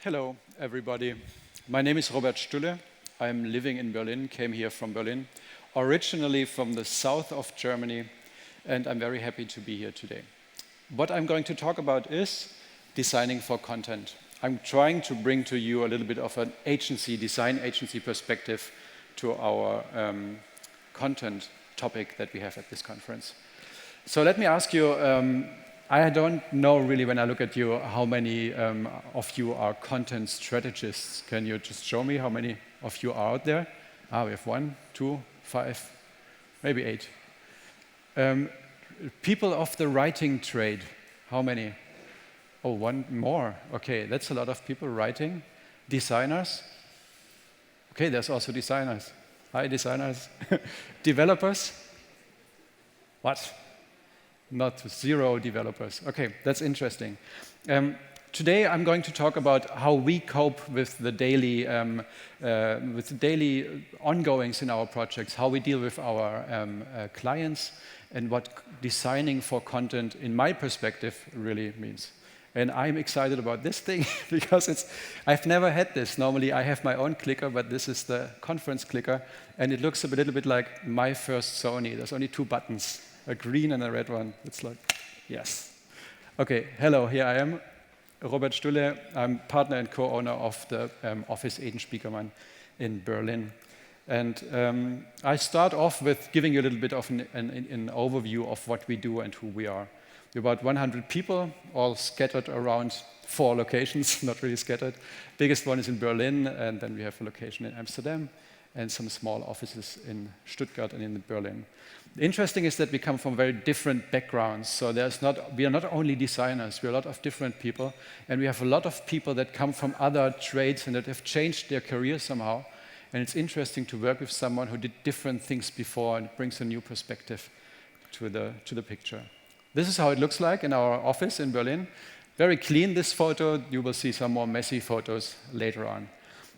Hello, everybody. My name is Robert Stulle. I'm living in Berlin, came here from Berlin, originally from the south of Germany, and I'm very happy to be here today. What I'm going to talk about is designing for content. I'm trying to bring to you a little bit of an design agency perspective to our content topic that we have at this conference. So let me ask you, I don't know really when I look at you how many of you are content strategists. Can you just show me how many of you are out there? We have 1, 2, 5, maybe 8. People of the writing trade, how many? Oh, one more. Okay, that's a lot of people writing. Designers. Okay, there's also designers. Hi, designers. Developers. What? Not 0 developers. Okay, that's interesting. Today I'm going to talk about how we cope with the daily ongoings in our projects, how we deal with our clients, and what designing for content, in my perspective, really means. And I'm excited about this thing because I've never had this. Normally I have my own clicker, but this is the conference clicker, and it looks a little bit like my first Sony. There's only 2 buttons. A green and a red one. It's like, yes. Okay, hello, here I am, Robert Stulle. I'm partner and co-owner of the office Edenspiekermann in Berlin. And I start off with giving you a little bit of an overview of what we do and who we are. We're about 100 people, all scattered around 4 locations, not really scattered. Biggest one is in Berlin, and then we have a location in Amsterdam, and some small offices in Stuttgart and in Berlin. Interesting is that we come from very different backgrounds. So we are not only designers, we are a lot of different people, and we have a lot of people that come from other trades and that have changed their career somehow. And it's interesting to work with someone who did different things before and brings a new perspective to the picture. This is how it looks like in our office in Berlin. Very clean, this photo. You will see some more messy photos later on.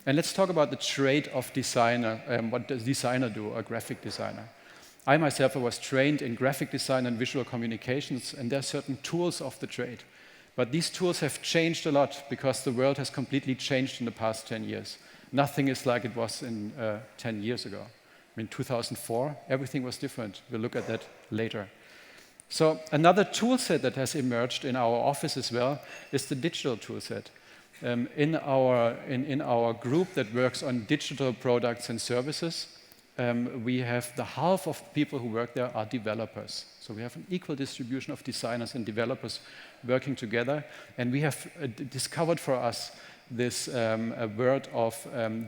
And let's talk about the trade of designer. What does a designer do, a graphic designer? I myself was trained in graphic design and visual communications, and there are certain tools of the trade. But these tools have changed a lot because the world has completely changed in the past 10 years. Nothing is like it was in 10 years ago. I mean, 2004, everything was different. We'll look at that later. So another tool set that has emerged in our office as well is the digital tool set. In our group that works on digital products and services, we have the half of people who work there are developers. So we have an equal distribution of designers and developers working together. And we have discovered for us this word of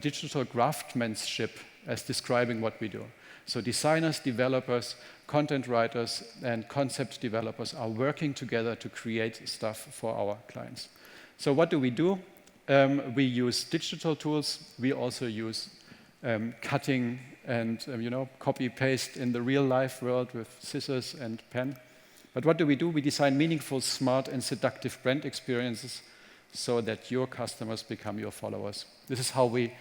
digital craftsmanship as describing what we do. So designers, developers, content writers, and concept developers are working together to create stuff for our clients. So what do? We use digital tools. We also use cutting and copy-paste in the real-life world with scissors and pen. But what do? We design meaningful, smart, and seductive brand experiences so that your customers become your followers. This is how we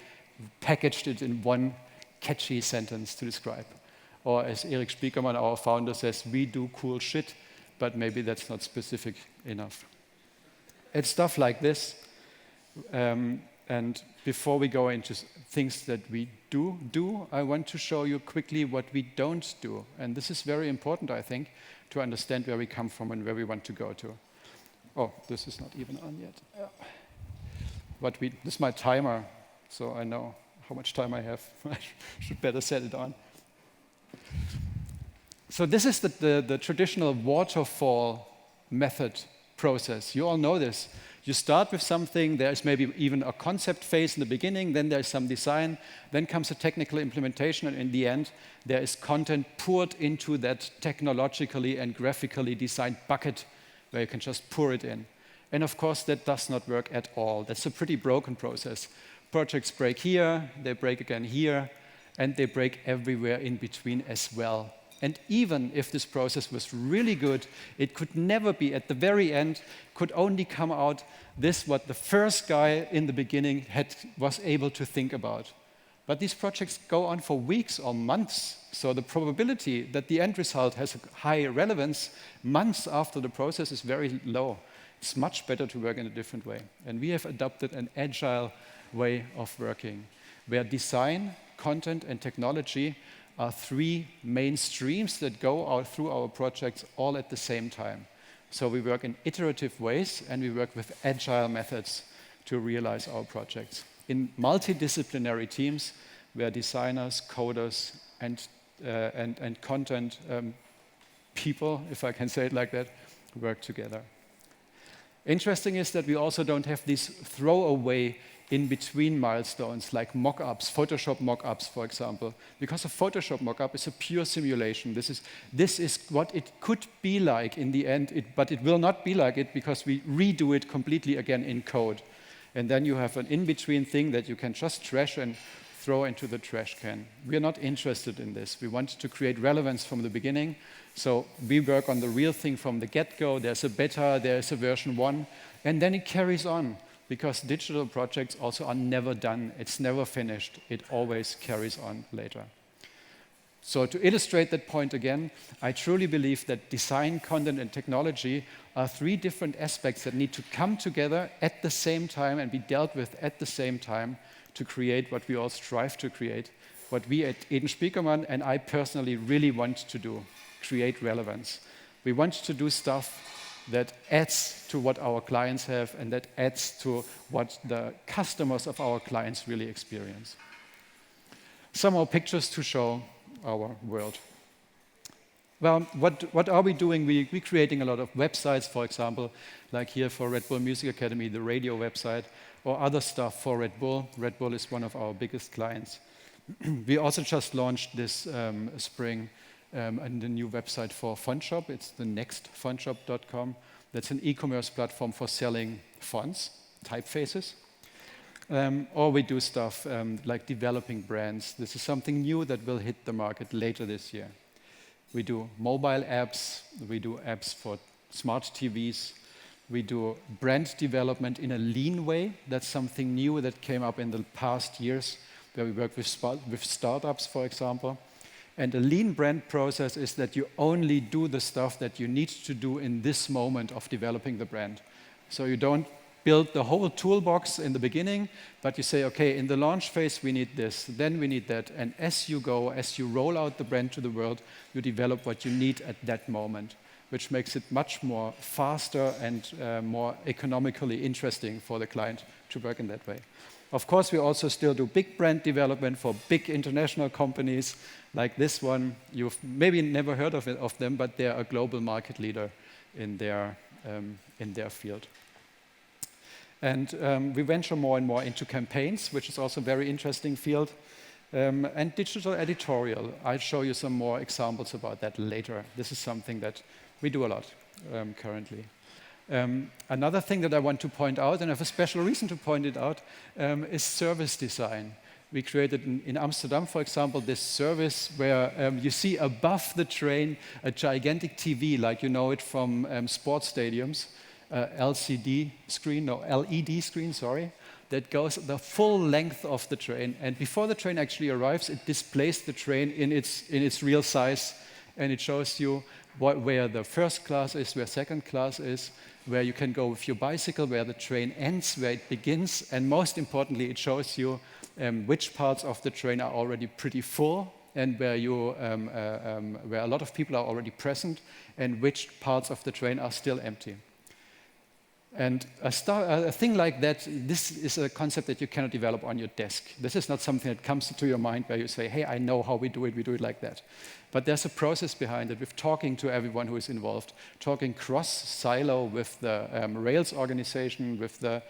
packaged it in one catchy sentence to describe. Or as Edenspiekermann, our founder, says, we do cool shit, but maybe that's not specific enough. It's stuff like this. And before we go into things that we do, I want to show you quickly what we don't do. And this is very important, I think, to understand where we come from and where we want to go to. Oh, this is not even on yet. This is my timer, so I know how much time I have. I should better set it on. So this is the traditional waterfall method process. You all know this. You start with something, there's maybe even a concept phase in the beginning, then there's some design, then comes a technical implementation, and in the end, there is content poured into that technologically and graphically designed bucket where you can just pour it in. And of course, that does not work at all. That's a pretty broken process. Projects break here, they break again here, and they break everywhere in between as well. And even if this process was really good, it could never be, at the very end, could only come out this what the first guy in the beginning was able to think about. But these projects go on for weeks or months, so the probability that the end result has a high relevance months after the process is very low. It's much better to work in a different way. And we have adopted an agile way of working, where design, content, and technology are three main streams that go out through our projects all at the same time. So we work in iterative ways, and we work with agile methods to realize our projects. In multidisciplinary teams, where designers, coders, and content people, if I can say it like that, work together. Interesting is that we also don't have these throwaway in-between milestones like mock-ups, Photoshop mock-ups, for example. Because a Photoshop mock-up is a pure simulation. This is what it could be like in the end, but it will not be like it because we redo it completely again in code. And then you have an in-between thing that you can just trash and throw into the trash can. We are not interested in this. We want to create relevance from the beginning. So we work on the real thing from the get-go. There's a beta, there's a version 1, and then it carries on. Because digital projects also are never done. It's never finished. It always carries on later. So to illustrate that point again, I truly believe that design, content, and technology are three different aspects that need to come together at the same time and be dealt with at the same time to create what we all strive to create, what we at Edenspiekermann and I personally really want to do, create relevance. We want to do stuff that adds to what our clients have and that adds to what the customers of our clients really experience. Some more pictures to show our world. Well, what are we doing? We're creating a lot of websites, for example, like here for Red Bull Music Academy, the radio website, or other stuff for Red Bull. Red Bull is one of our biggest clients. We also just launched this spring and a new website for FontShop. It's the nextfontshop.com. That's an e-commerce platform for selling fonts, typefaces. Or we do stuff like developing brands. This is something new that will hit the market later this year. We do mobile apps. We do apps for smart TVs. We do brand development in a lean way. That's something new that came up in the past years, where we work with startups, for example. And a lean brand process is that you only do the stuff that you need to do in this moment of developing the brand. So you don't build the whole toolbox in the beginning, but you say, okay, in the launch phase, we need this, then we need that. And as you go, as you roll out the brand to the world, you develop what you need at that moment, which makes it much more faster and more economically interesting for the client to work in that way. Of course, we also still do big brand development for big international companies like this one. You've maybe never heard of them, but they're a global market leader in their field. And we venture more and more into campaigns, which is also a very interesting field, and digital editorial. I'll show you some more examples about that later. This is something that we do a lot currently. Another thing that I want to point out, and I have a special reason to point it out, is service design. We created in Amsterdam, for example, this service where you see above the train a gigantic TV, like you know it from sports stadiums, LED screen, sorry, that goes the full length of the train. And before the train actually arrives, it displays the train in its real size, and it shows you where the first class is, where second class is, where you can go with your bicycle, where the train ends, where it begins, and most importantly, it shows you which parts of the train are already pretty full and where a lot of people are already present, and which parts of the train are still empty. And a thing like that, this is a concept that you cannot develop on your desk. This is not something that comes to your mind where you say, hey, I know how we do it like that. But there's a process behind it with talking to everyone who is involved, talking cross-silo with the Rails organization, with the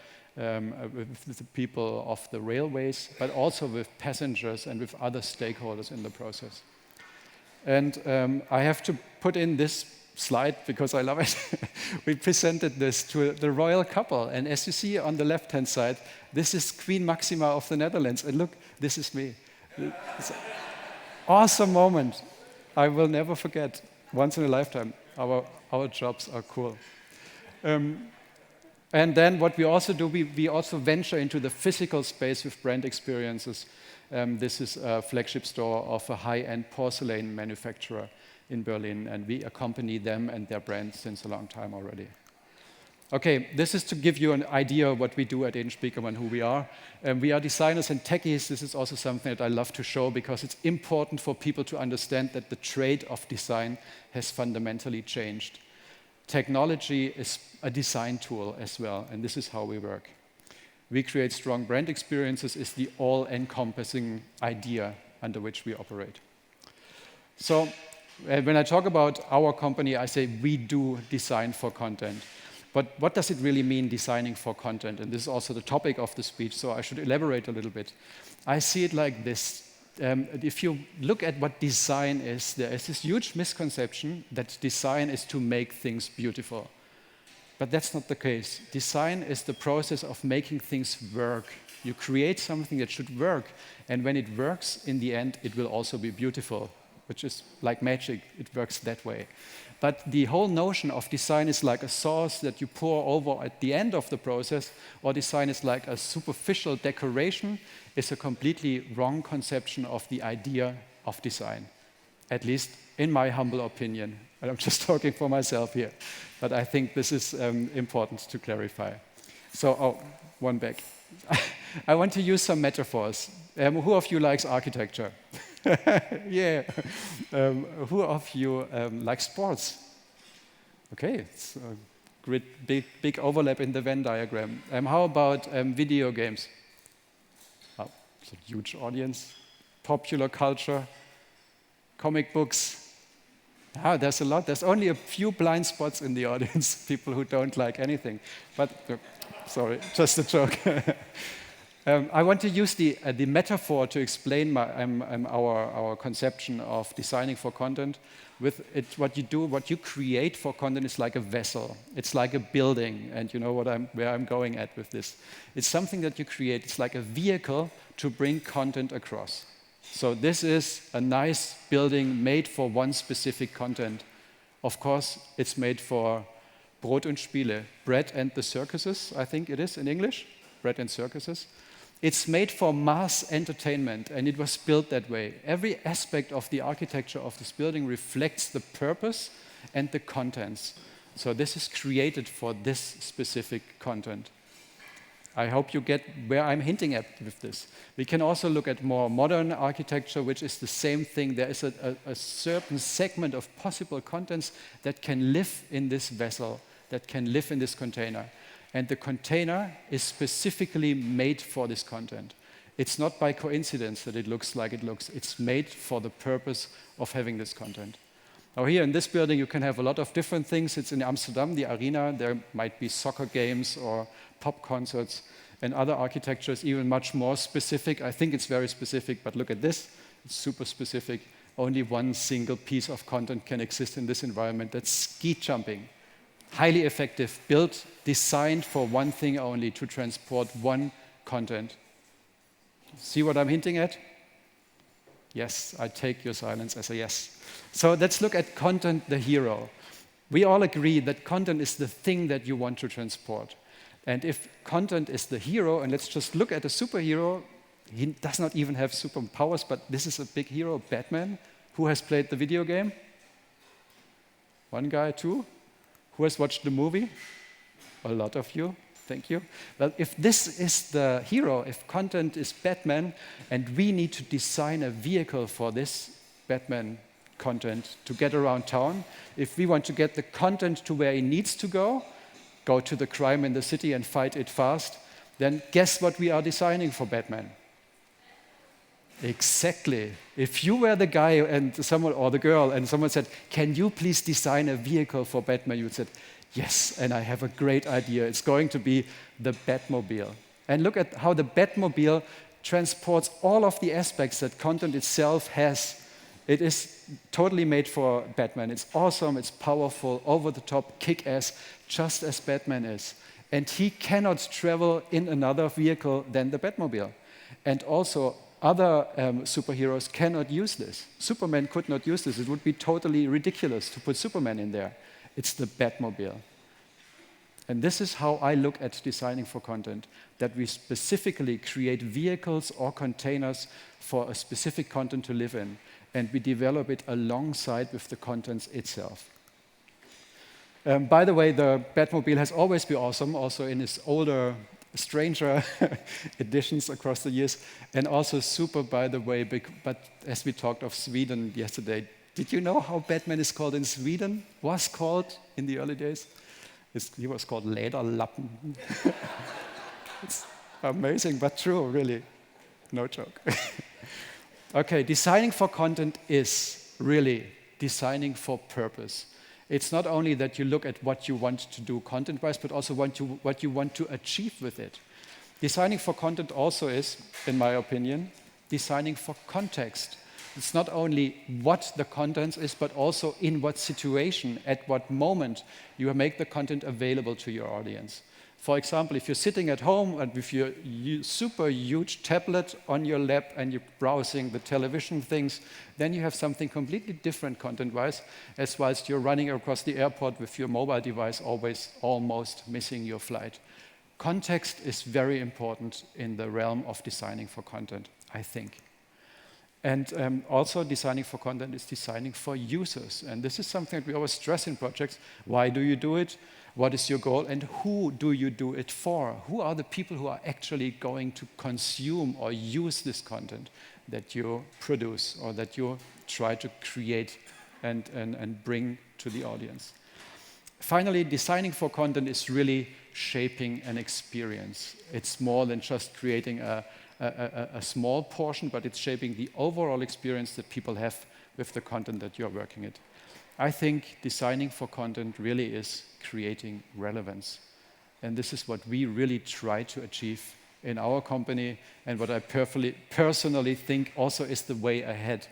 people of the railways, but also with passengers and with other stakeholders in the process. And I have to put in this slide because I love it. We presented this to the royal couple, and as you see on the left-hand side, this is Queen Maxima of the Netherlands, and look, this is me. It's an awesome moment. I will never forget. Once in a lifetime, our jobs are cool. And then what we also do, we also venture into the physical space with brand experiences. This is a flagship store of a high-end porcelain manufacturer in Berlin, and we accompany them and their brand since a long time already. Okay, this is to give you an idea of what we do at Edenspiekermann, who we are. We are designers and techies. This is also something that I love to show because it's important for people to understand that the trade of design has fundamentally changed. Technology is a design tool as well, and this is how we work. We create strong brand experiences is the all-encompassing idea under which we operate. So when I talk about our company, I say we do design for content. But what does it really mean, designing for content? And this is also the topic of the speech, so I should elaborate a little bit. I see it like this. If you look at what design is, there is this huge misconception that design is to make things beautiful. But that's not the case. Design is the process of making things work. You create something that should work, and when it works, in the end, it will also be beautiful, which is like magic. It works that way. But the whole notion of design is like a sauce that you pour over at the end of the process, or design is like a superficial decoration, is a completely wrong conception of the idea of design, at least in my humble opinion. And I'm just talking for myself here, but I think this is important to clarify. So, one back. I want to use some metaphors. Who of you likes architecture? Yeah. Who of you like sports? Okay, it's a great big overlap in the Venn diagram. How about video games? Oh, it's a huge audience. Popular culture, comic books. Ah, there's a lot. There's only a few blind spots in the audience, people who don't like anything. But sorry, just a joke. I want to use the metaphor to explain our conception of designing for content. With it, what you create for content is like a vessel. It's like a building, and you know where I'm going at with this. It's something that you create. It's like a vehicle to bring content across. So this is a nice building made for one specific content. Of course, it's made for Brot und Spiele, bread and the circuses, I think it is in English, bread and circuses. It's made for mass entertainment, and it was built that way. Every aspect of the architecture of this building reflects the purpose and the contents. So this is created for this specific content. I hope you get where I'm hinting at with this. We can also look at more modern architecture, which is the same thing. There is a certain segment of possible contents that can live in this vessel, that can live in this container. And the container is specifically made for this content. It's not by coincidence that it looks like it looks. It's made for the purpose of having this content. Now here in this building you can have a lot of different things. It's in Amsterdam, the arena. There might be soccer games or pop concerts, and other architecture is even much more specific. I think it's very specific, but look at this. It's super specific. Only one single piece of content can exist in this environment. That's ski jumping. Highly effective, built, designed for one thing only, to transport one content. See what I'm hinting at? Yes, I take your silence as a yes. So let's look at content, the hero. We all agree that content is the thing that you want to transport. And if content is the hero, and let's just look at a superhero, he does not even have superpowers, but this is a big hero, Batman. Who has played the video game? One guy, two? Who has watched the movie? A lot of you, thank you. Well, if this is the hero, if content is Batman, and we need to design a vehicle for this Batman content to get around town, if we want to get the content to where it needs to go to the crime in the city and fight it fast, then guess what we are designing for Batman? Exactly. If you were the guy and someone, or the girl, and someone said, "Can you please design a vehicle for Batman?" You would say, "Yes, and I have a great idea. It's going to be the Batmobile." And look at how the Batmobile transports all of the aspects that content itself has. It is totally made for Batman. It's awesome, it's powerful, over the top, kick-ass, just as Batman is. And he cannot travel in another vehicle than the Batmobile. And also, other superheroes cannot use this. Superman could not use this. It would be totally ridiculous to put Superman in there. It's the Batmobile. And this is how I look at designing for content, that we specifically create vehicles or containers for a specific content to live in, and we develop it alongside with the contents itself. By the way, the Batmobile has always been awesome, also in its older, stranger editions across the years, and also super, by the way, but as we talked of Sweden yesterday, did you know how Batman is called in Sweden? Was called in the early days? He was called Lederlappen. It's amazing, but true, really. No joke. Okay, designing for content is really designing for purpose. It's not only that you look at what you want to do content-wise, but also what you want to achieve with it. Designing for content also is, in my opinion, designing for context. It's not only what the content is, but also in what situation, at what moment you make the content available to your audience. For example, if you're sitting at home and with your super huge tablet on your lap and you're browsing the television things, then you have something completely different content-wise, as whilst you're running across the airport with your mobile device, always almost missing your flight. Context is very important in the realm of designing for content, I think. And also designing for content is designing for users. And this is something that we always stress in projects. Why do you do it? What is your goal? And who do you do it for? Who are the people who are actually going to consume or use this content that you produce or that you try to create and bring to the audience? Finally, designing for content is really shaping an experience. It's more than just creating a small portion, but it's shaping the overall experience that people have with the content that you're working at. I think designing for content really is creating relevance. And this is what we really try to achieve in our company, and what I personally think also is the way ahead.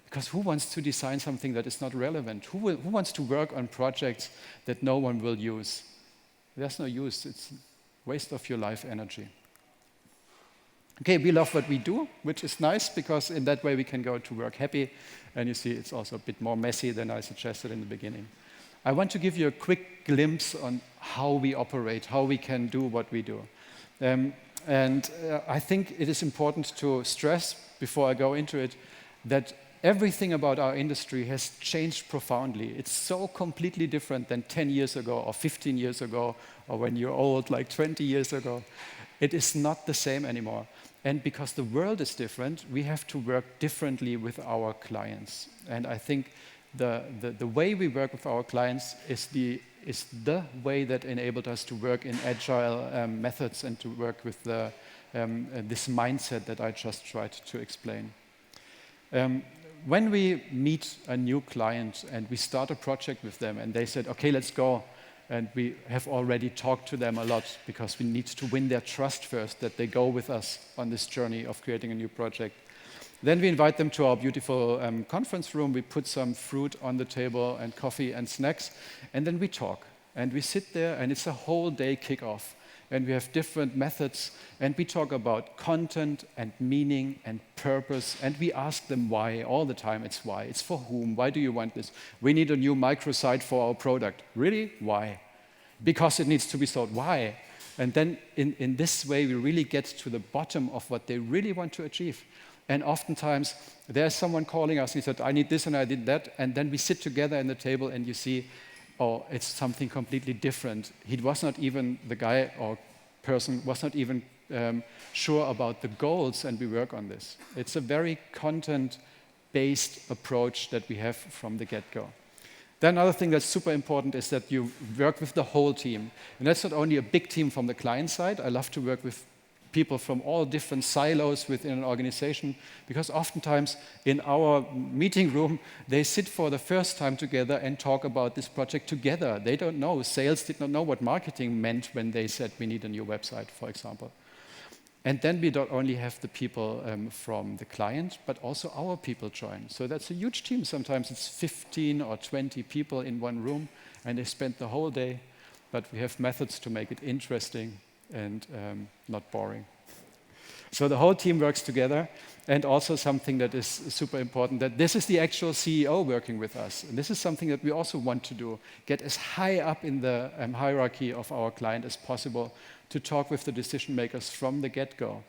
Because who wants to design something that is not relevant? Who wants to work on projects that no one will use? There's no use. It's a waste of your life energy. Okay, we love what we do, which is nice, because in that way we can go to work happy. And you see, it's also a bit more messy than I suggested in the beginning. I want to give you a quick glimpse on how we operate, how we can do what we do. I think it is important to stress, before I go into it, that everything about our industry has changed profoundly. It's so completely different than 10 years ago, or 15 years ago, or when you're old, like 20 years ago. It is not the same anymore. And because the world is different, we have to work differently with our clients. And I think the way we work with our clients is the way that enabled us to work in agile methods and to work with this mindset that I just tried to explain. When we meet a new client and we start a project with them and they said, okay, let's go, and we have already talked to them a lot because we need to win their trust first, that they go with us on this journey of creating a new project. Then we invite them to our beautiful conference room. We put some fruit on the table and coffee and snacks, and then we talk. And we sit there, and it's a whole day kickoff. And we have different methods, and we talk about content and meaning and purpose, and we ask them why all the time. It's why. It's for whom. Why do you want this? We need a new microsite for our product. Really? Why? Because it needs to be sold. Why? And then in this way, we really get to the bottom of what they really want to achieve. And oftentimes, there's someone calling us, and he said, I need this and I did that, and then we sit together at the table, and you see, oh, it's something completely different. He was not even, the guy or person was not even sure about the goals, and we work on this. It's a very content-based approach that we have from the get-go. Then another thing that's super important is that you work with the whole team. And that's not only a big team from the client side. I love to work with people from all different silos within an organization, because oftentimes in our meeting room, they sit for the first time together and talk about this project together. They don't know, sales did not know what marketing meant when they said we need a new website, for example. And then we don't only have the people from the client, but also our people join. So that's a huge team. Sometimes it's 15 or 20 people in one room, and they spend the whole day, but we have methods to make it interesting and not boring. So the whole team works together, and also something that is super important, that this is the actual CEO working with us. And this is something that we also want to do, get as high up in the hierarchy of our client as possible to talk with the decision makers from the get-go.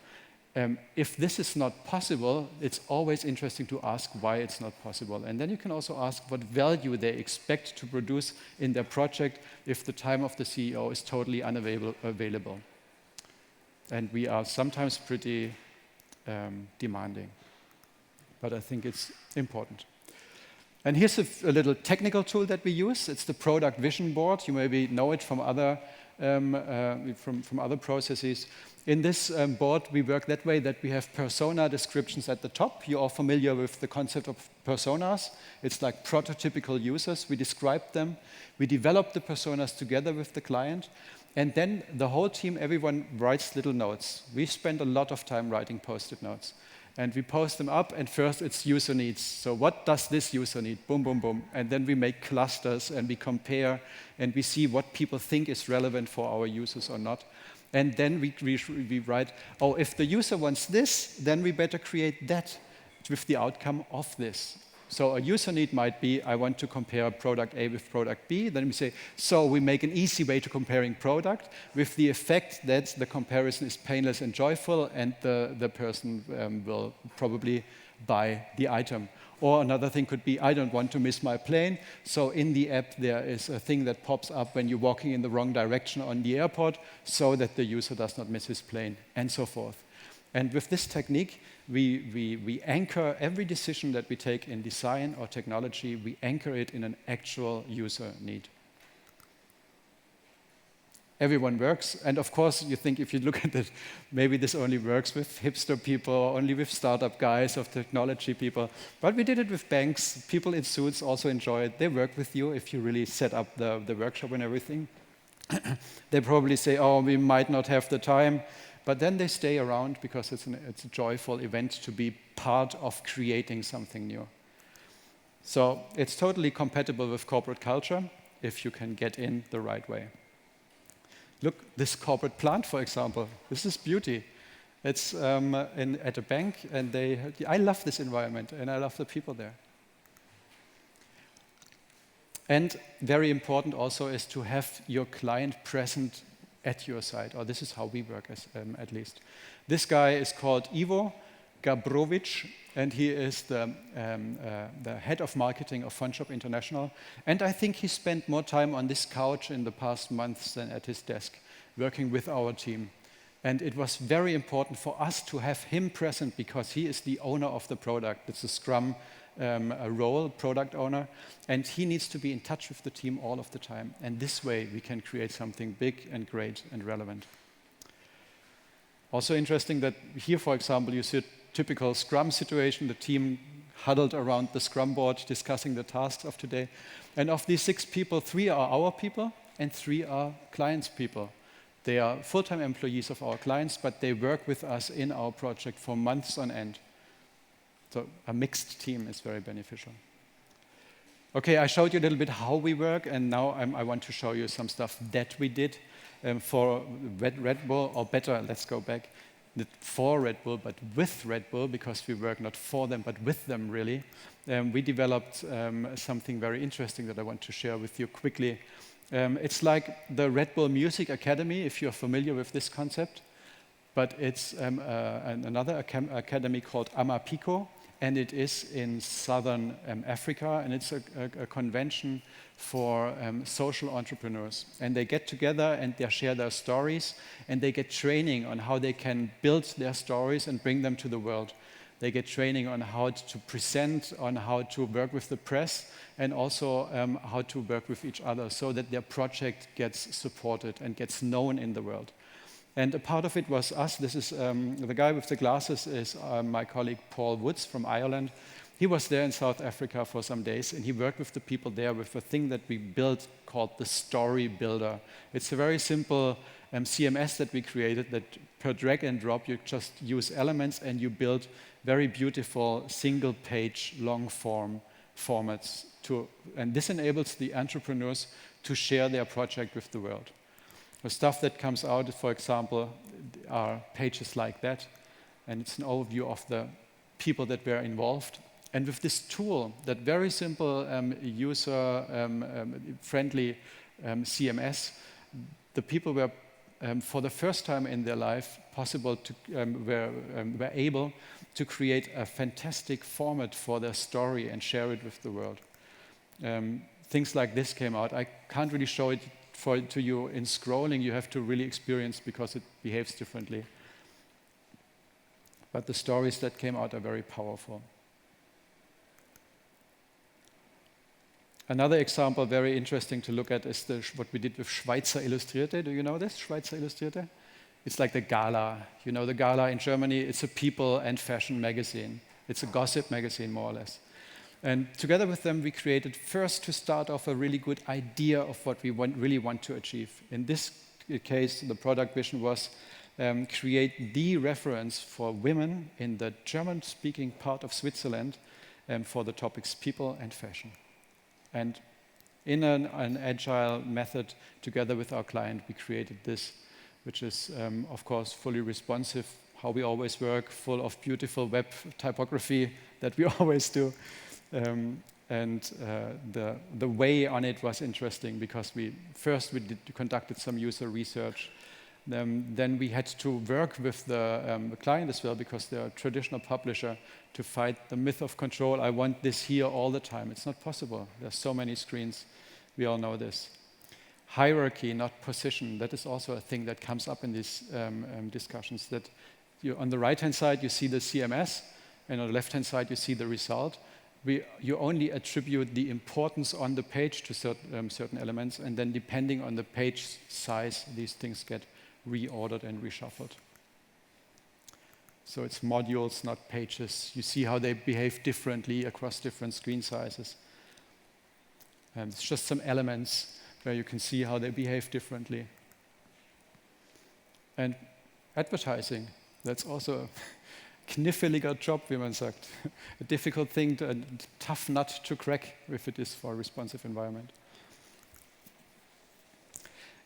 If this is not possible, it's always interesting to ask why it's not possible. And then you can also ask what value they expect to produce in their project if the time of the CEO is totally unavailable. And we are sometimes pretty demanding, but I think it's important. And here's a little technical tool that we use. It's the product vision board. You maybe know it from other processes. In this board, we work that way that we have persona descriptions at the top. You're all familiar with the concept of personas. It's like prototypical users. We describe them. We develop the personas together with the client. And then the whole team, everyone writes little notes. We spend a lot of time writing Post-it notes. And we post them up, and first it's user needs. So what does this user need? Boom, boom, boom. And then we make clusters, and we compare, and we see what people think is relevant for our users or not. And then we write, oh, if the user wants this, then we better create that with the outcome of this. So a user need might be, I want to compare product A with product B. Then we say, so we make an easy way to comparing product with the effect that the comparison is painless and joyful, and the person will probably buy the item. Or another thing could be, I don't want to miss my plane. So in the app, there is a thing that pops up when you're walking in the wrong direction on the airport so that the user does not miss his plane, and so forth. And with this technique, we anchor every decision that we take in design or technology, we anchor it in an actual user need. Everyone works, and of course, you think if you look at it, maybe this only works with hipster people, or only with startup guys, or technology people. But we did it with banks. People in suits also enjoy it. They work with you if you really set up the workshop and everything. They probably say, oh, we might not have the time. But then they stay around because it's a joyful event to be part of creating something new. So it's totally compatible with corporate culture if you can get in the right way. Look, this corporate plant, for example, this is beauty. It's at a bank, and I love this environment, and I love the people there. And very important also is to have your client present at your side, or this is how we work, at least. This guy is called Ivo Gabrovic, and he is the head of marketing of FunShop International. And I think he spent more time on this couch in the past months than at his desk, working with our team. And it was very important for us to have him present because he is the owner of the product. It's a Scrum role, product owner, and he needs to be in touch with the team all of the time. And this way, we can create something big and great and relevant. Also interesting that here, for example, you see a typical Scrum situation, the team huddled around the Scrum board discussing the tasks of today. And of these 6 people, 3 are our people and 3 are clients' people. They are full-time employees of our clients, but they work with us in our project for months on end. So a mixed team is very beneficial. Okay, I showed you a little bit how we work, and now I want to show you some stuff that we did for Red Bull, or better, let's go back, not for Red Bull, but with Red Bull, because we work not for them, but with them, really. We developed something very interesting that I want to share with you quickly. It's like the Red Bull Music Academy, if you're familiar with this concept, but it's another academy called Amapico, and it is in southern Africa, and it's a convention for social entrepreneurs. And they get together and they share their stories, and they get training on how they can build their stories and bring them to the world. They get training on how to present, on how to work with the press, and also how to work with each other so that their project gets supported and gets known in the world. And a part of it was us. This is the guy with the glasses is my colleague Paul Woods from Ireland. He was there in South Africa for some days, and he worked with the people there with a thing that we built called the Story Builder. It's a very simple CMS that we created that per drag and drop, you just use elements and you build very beautiful single-page long-form formats. And this enables the entrepreneurs to share their project with the world. The stuff that comes out, for example, are pages like that, and it's an overview of the people that were involved. And with this tool, that very simple user-friendly CMS, the people were for the first time in their life, were able to create a fantastic format for their story and share it with the world. Things like this came out. I can't really show it to you in scrolling. You have to really experience because it behaves differently. But the stories that came out are very powerful. Another example, very interesting to look at, is what we did with Schweitzer Illustrated. Do you know this, Schweitzer Illustrated? It's like the Gala. You know the Gala in Germany? It's a people and fashion magazine. It's a gossip magazine, more or less. And together with them, we created, first to start off, a really good idea of what we really want to achieve. In this case, the product vision was create the reference for women in the German-speaking part of Switzerland for the topics people and fashion. And in an agile method, together with our client, we created this, which is, of course, fully responsive, how we always work, full of beautiful web typography that we always do. The way on it was interesting because we conducted some user research. Then we had to work with the client as well, because they're a traditional publisher, to fight the myth of control. I want this here all the time. It's not possible. There's so many screens. We all know this. Hierarchy, not position. That is also a thing that comes up in these discussions. That on the right-hand side, you see the CMS, and on the left-hand side, you see the result. You only attribute the importance on the page to certain elements, and then depending on the page size, these things get reordered and reshuffled. So it's modules, not pages. You see how they behave differently across different screen sizes. It's just some elements where you can see how they behave differently. And advertising, that's also a kniffliger Job, wie man sagt. A difficult thing, a tough nut to crack if it is for a responsive environment.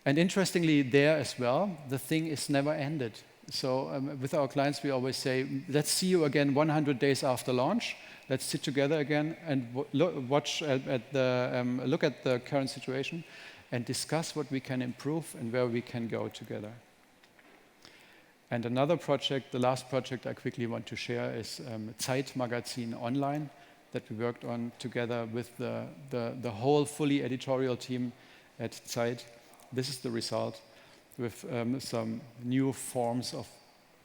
And interestingly, there as well, the thing is never ended. So with our clients, we always say, let's see you again 100 days after launch. Let's sit together again and look at the current situation and discuss what we can improve and where we can go together. And another project, the last project I quickly want to share, is Zeit Magazin Online that we worked on together with the whole fully editorial team at Zeit. This is the result, with some new forms of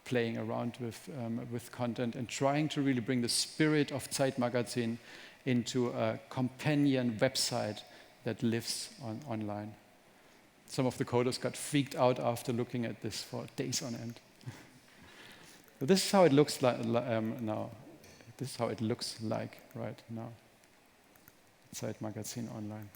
playing around with content and trying to really bring the spirit of Zeit Magazin into a companion website that lives online. Some of the coders got freaked out after looking at this for days on end. So this is how it looks like now. This is how it looks like right now. Zeit Magazin Online.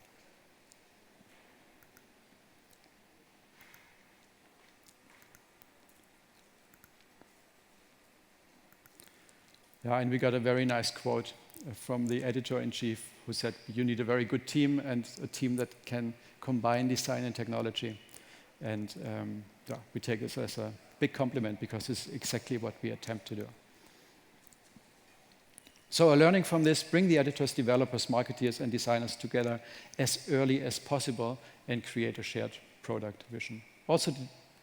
Yeah, and we got a very nice quote from the editor-in-chief who said, you need a very good team and a team that can combine design and technology. And we take this as a big compliment because it's exactly what we attempt to do. So a learning from this, bring the editors, developers, marketeers, and designers together as early as possible and create a shared product vision. Also,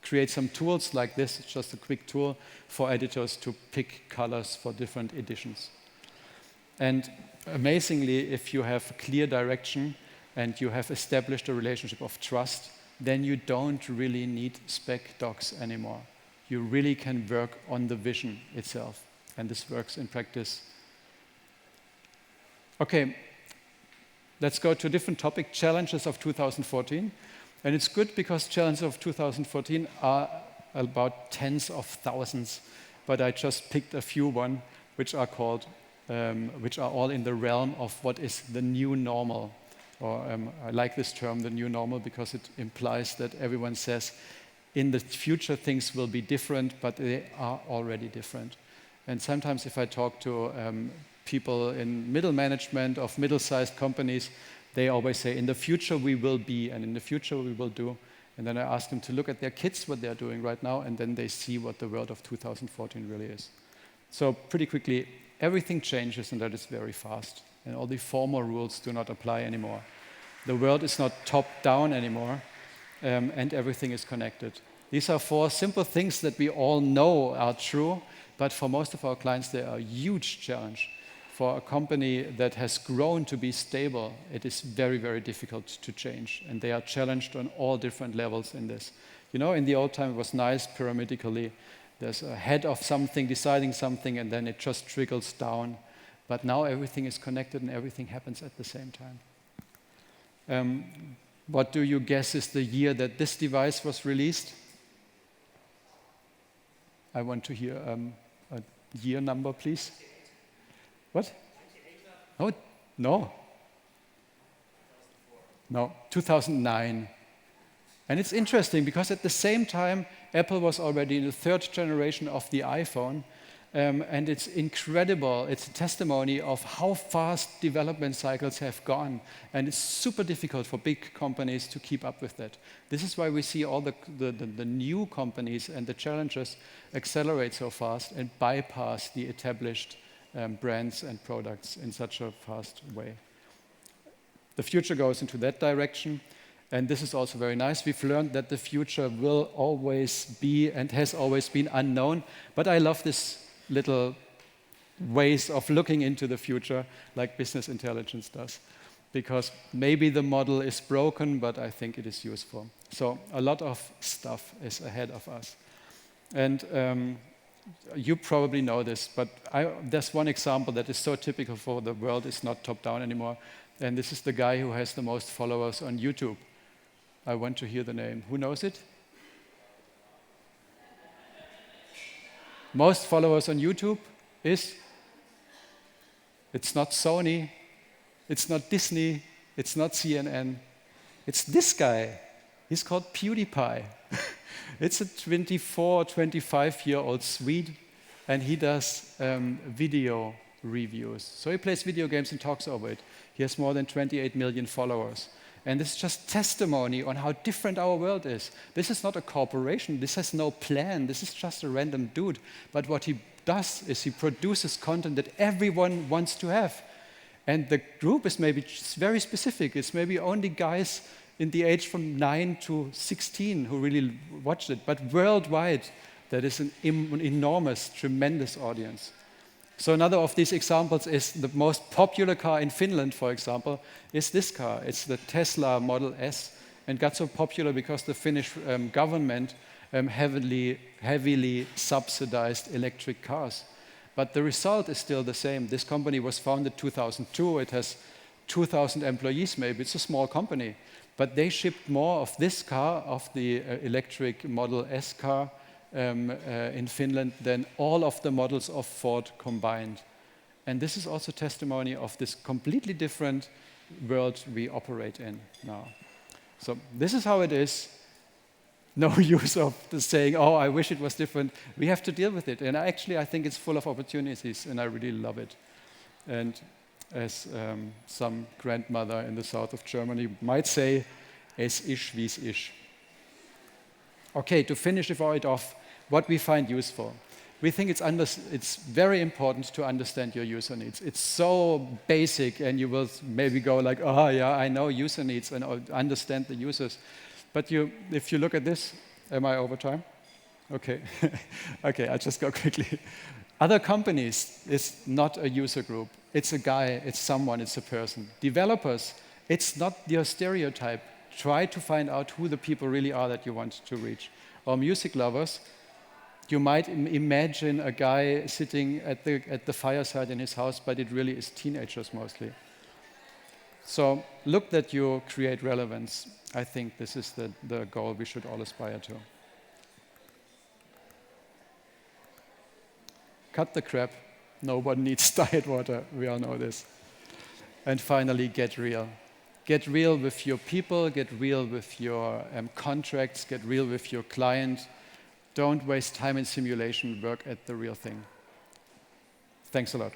create some tools like this. It's just a quick tool for editors to pick colors for different editions. And amazingly, if you have a clear direction and you have established a relationship of trust, then you don't really need spec docs anymore. You really can work on the vision itself. And this works in practice. Okay, let's go to a different topic, challenges of 2014. And it's good because challenges of 2014 are about tens of thousands, but I just picked a few which are all in the realm of what is the new normal. Or I like this term, the new normal, because it implies that everyone says in the future things will be different, but they are already different. And sometimes if I talk to people in middle management of middle-sized companies, they always say, in the future we will be, and in the future we will do. And then I ask them to look at their kids, what they're doing right now, and then they see what the world of 2014 really is. So pretty quickly, everything changes, and that is very fast. And all the formal rules do not apply anymore. The world is not top-down anymore, and everything is connected. These are 4 simple things that we all know are true, but for most of our clients, they are a huge challenge. For a company that has grown to be stable, it is very, very difficult to change, and they are challenged on all different levels in this. You know, in the old time, it was nice pyramidically. There's a head of something deciding something, and then it just trickles down. But now everything is connected, and everything happens at the same time. What do you guess is the year that this device was released? I want to hear a year number, please. What? Oh, no. No, 2009. And it's interesting because at the same time, Apple was already in the 3rd generation of the iPhone. And it's incredible. It's a testimony of how fast development cycles have gone. And it's super difficult for big companies to keep up with that. This is why we see all the new companies and the challengers accelerate so fast and bypass the established brands and products in such a fast way. The future goes into that direction. And this is also very nice. We've learned that the future will always be and has always been unknown. But I love this little ways of looking into the future like business intelligence does. Because maybe the model is broken, but I think it is useful. So a lot of stuff is ahead of us. And you probably know this, but there's one example that is so typical for the world. It's not top-down anymore. And this is the guy who has the most followers on YouTube. I want to hear the name. Who knows it? Most followers on YouTube is? It's not Sony, it's not Disney, it's not CNN. It's this guy. He's called PewDiePie. It's a 24, 25-year-old Swede, and he does video reviews. So he plays video games and talks over it. He has more than 28 million followers. And this is just testimony on how different our world is. This is not a corporation. This has no plan. This is just a random dude. But what he does is he produces content that everyone wants to have. And the group is maybe very specific. It's maybe only guys in the age from 9 to 16 who really watch it. But worldwide, that is an enormous, tremendous audience. So another of these examples is the most popular car in Finland, for example, is this car. It's the Tesla Model S, and got so popular because the Finnish government heavily subsidized electric cars. But the result is still the same. This company was founded 2002. It has 2,000 employees maybe. It's a small company. But they shipped more of this car, of the electric Model S car, in Finland than all of the models of Ford combined. And this is also testimony of this completely different world we operate in now. So this is how it is. No use of the saying, oh, I wish it was different. We have to deal with it. And actually, I think it's full of opportunities, and I really love it. And as some grandmother in the south of Germany might say, es ist, wie es ist. Okay, to finish it off, what we find useful. We think it's very important to understand your user needs. It's so basic, and you will maybe go like, oh yeah, I know user needs and understand the users. But if you look at this, am I over time? Okay, okay, I'll just go quickly. Other companies is not a user group. It's a guy, it's someone, it's a person. Developers, it's not your stereotype. Try to find out who the people really are that you want to reach. Or music lovers, you might imagine a guy sitting at the fireside in his house, but it really is teenagers mostly. So look that you create relevance. I think this is the goal we should all aspire to. Cut the crap. No one needs diet water. We all know this. And finally, get real. Get real with your people, get real with your contracts, get real with your client. Don't waste time in simulation, work at the real thing. Thanks a lot.